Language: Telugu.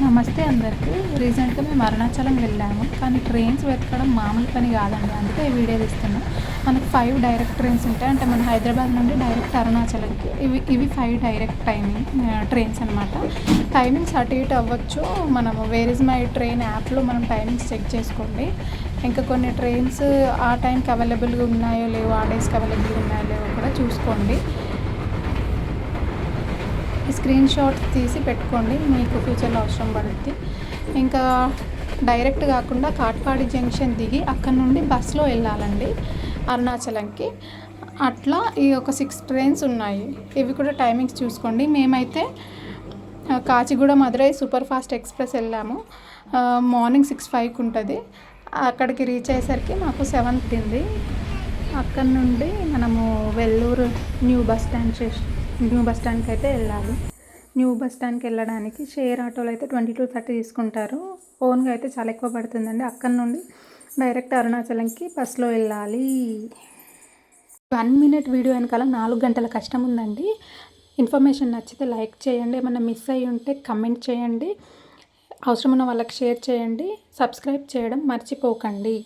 నమస్తే అందరికీ. రీసెంట్గా మేము అరుణాచలం వెళ్ళాము, కానీ ట్రైన్స్ వెతకడం మామూలు పని కాదండి. అందుకే ఈ వీడియో తీస్తున్నాం. మనకు 5 డైరెక్ట్ ట్రైన్స్ ఉంటాయి. అంటే మన హైదరాబాద్ నుండి డైరెక్ట్ అరుణాచలంకి ఇవి 5 డైరెక్ట్ ట్రైన్స్ అనమాట. టైమింగ్స్ అటు ఇటు అవ్వచ్చు. మనము వేర్ ఇస్ మై ట్రైన్ యాప్లో మనం టైమింగ్స్ చెక్ చేసుకోండి. ఇంకా కొన్ని ట్రైన్స్ ఆ టైంకి అవైలబుల్గా ఉన్నాయో లేవో, ఆ డేస్కి అవైలబుల్గా ఉన్నాయో లేవో కూడా చూసుకోండి. స్క్రీన్ షాట్ తీసి పెట్టుకోండి, మీకు ఫ్యూచర్లో అవసరం పడుద్ది. ఇంకా డైరెక్ట్ కాకుండా కాట్పాడి జంక్షన్ దిగి అక్కడ నుండి బస్సులో వెళ్ళాలండి అరుణాచలంకి. అట్లా ఈ ఒక 6 ట్రైన్స్ ఉన్నాయి. ఇవి కూడా టైమింగ్స్ చూసుకోండి. మేమైతే Kacheguda Madurai super fast express వెళ్ళాము. మార్నింగ్ 6:05కి ఉంటుంది. అక్కడికి రీచ్ అయ్యేసరికి మాకు 7 పడింది. అక్కడ నుండి మనము వెల్లూరు న్యూ బస్ స్టాండ్కి అయితే వెళ్ళాలి. న్యూ బస్ స్టాండ్కి వెళ్ళడానికి షేర్ ఆటోలో అయితే 20 to 30 తీసుకుంటారు. ఓన్గా అయితే చాలా ఎక్కువ పడుతుందండి. అక్కడ నుండి డైరెక్ట్ అరుణాచలంకి బస్సులో వెళ్ళాలి. 1 minute వీడియో వెనకాల 4 గంటల కష్టం ఉందండి. ఇన్ఫర్మేషన్ నచ్చితే లైక్ చేయండి, ఏమన్నా మిస్ అయ్యి ఉంటే కమెంట్ చేయండి, అవసరం ఉన్న వాళ్ళకి షేర్ చేయండి, సబ్స్క్రైబ్ చేయడం మర్చిపోకండి.